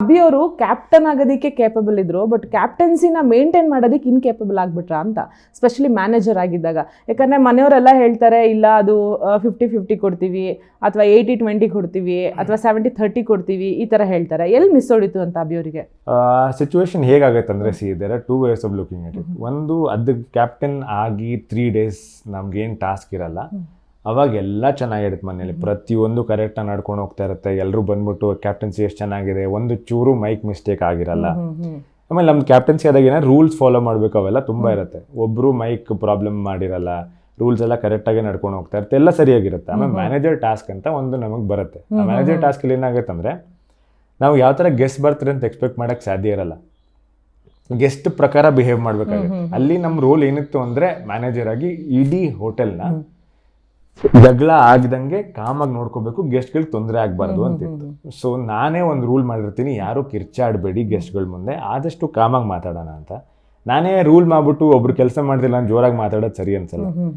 ಅಭಿ ಅವರು ಕ್ಯಾಪ್ಟನ್ ಆಗೋದಕ್ಕೆ ಕೇಪಬಲ್ ಇದ್ರು, ಬಟ್ ಕ್ಯಾಪ್ಟನ್ಸಿನ ಮೇಂಟೈನ್ ಮಾಡೋದಕ್ಕೆ ಇನ್ಕೇಪಬಲ್ ಆಗ್ಬಿಟ್ರ ಅಂತ, ಸ್ಪೆಷಲಿ ಮ್ಯಾನೇಜರ್ ಆಗಿದ್ದಾಗ. ಯಾಕಂದರೆ ಮನೆಯವರೆಲ್ಲ ಹೇಳ್ತಾರೆ, ಇಲ್ಲ ಅದು 50-50 ಕೊಡ್ತೀವಿ, ಅಥವಾ 80-20 ಕೊಡ್ತೀವಿ, ಅಥವಾ 70-30 ಕೊಡ್ತೀವಿ, ಈ ಥರ ಹೇಳ್ತಾರೆ. ಎಲ್ಲಿ ಮಿಸ್ ಹೊಡಿತು ಅಂತ ಅಭಿ ಅವರಿಗೆ? ಸಿಚುವೇಶನ್ ಹೇಗಾಗತ್ತೆ ಅಂದರೆ, there are 2 ways of looking at it. ಒಂದು, ಅದಕ್ಕೆ ಕ್ಯಾಪ್ಟನ್ ಆಗಿ 3 days ನಮ್ಗೇನು ಟಾಸ್ಕ್ ಇರಲ್ಲ, ಅವಾಗ ಎಲ್ಲ ಚೆನ್ನಾಗಿರುತ್ತೆ ಮನೇಲಿ, ಪ್ರತಿಯೊಂದು ಕರೆಕ್ಟಾಗಿ ನಡ್ಕೊಂಡು ಹೋಗ್ತಾ ಇರುತ್ತೆ. ಎಲ್ಲರೂ ಬಂದ್ಬಿಟ್ಟು ಕ್ಯಾಪ್ಟನ್ಸಿ ಎಷ್ಟು ಚೆನ್ನಾಗಿದೆ, ಒಂದು ಚೂರು ಮೈಕ್ ಮಿಸ್ಟೇಕ್ ಆಗಿರಲ್ಲ. ಆಮೇಲೆ ನಮ್ಮ ಕ್ಯಾಪ್ಟನ್ಸಿ ಆದಾಗ ಏನಾದ್ರು ರೂಲ್ಸ್ ಫಾಲೋ ಮಾಡಬೇಕು, ಅವೆಲ್ಲ ತುಂಬ ಇರುತ್ತೆ. ಒಬ್ಬರು ಮೈಕ್ ಪ್ರಾಬ್ಲಮ್ ಮಾಡಿರಲ್ಲ, ರೂಲ್ಸ್ ಎಲ್ಲ ಕರೆಕ್ಟಾಗಿ ನಡ್ಕೊಂಡು ಹೋಗ್ತಾ ಇರುತ್ತೆ, ಎಲ್ಲ ಸರಿಯಾಗಿರುತ್ತೆ. ಆಮೇಲೆ ಮ್ಯಾನೇಜರ್ ಟಾಸ್ಕ್ ಅಂತ ಒಂದು ನಮಗೆ ಬರುತ್ತೆ. ಆ ಮ್ಯಾನೇಜರ್ ಟಾಸ್ಕಲ್ಲಿ ಏನಾಗುತ್ತೆ ಅಂದರೆ, ನಾವು ಯಾವ ಥರ ಗೆಸ್ಟ್ ಬರ್ತಾರೆ ಅಂತ ಎಕ್ಸ್ಪೆಕ್ಟ್ ಮಾಡೋಕ್ಕೆ ಸಾಧ್ಯ ಇರಲ್ಲ, ಗೆಸ್ಟ್ ಪ್ರಕಾರ ಬಿಹೇವ್ ಮಾಡಬೇಕಾಗುತ್ತೆ. ಅಲ್ಲಿ ನಮ್ಮ ರೋಲ್ ಏನಿತ್ತು ಅಂದರೆ, ಮ್ಯಾನೇಜರ್ ಆಗಿ ಇಡೀ ಹೋಟೆಲ್ನ ಜಗಳ ಆಗದಂಗೆ ಕಾಮಾಗಿ ನೋಡ್ಕೋಬೇಕು, ಗೆಸ್ಟ್ಗಳಿಗೆ ತೊಂದರೆ ಆಗಬಾರ್ದು ಅಂತಿತ್ತು. ಸೊ ನಾನೇ ಒಂದು ರೂಲ್ ಮಾಡಿರ್ತೀನಿ, ಯಾರೂ ಕಿರ್ಚಾಡಬೇಡಿ ಗೆಸ್ಟ್ಗಳ ಮುಂದೆ, ಆದಷ್ಟು ಕಾಮಾಗಿ ಮಾತಾಡೋಣ ಅಂತ. ನಾನೇ ರೂಲ್ ಮಾಡ್ಬಿಟ್ಟು ಒಬ್ರು ಕೆಲಸ ಮಾಡ್ತಿಲ್ಲ ನಾನು ಜೋರಾಗಿ ಮಾತಾಡೋದು ಸರಿ ಅನ್ಸಲ್ಲ.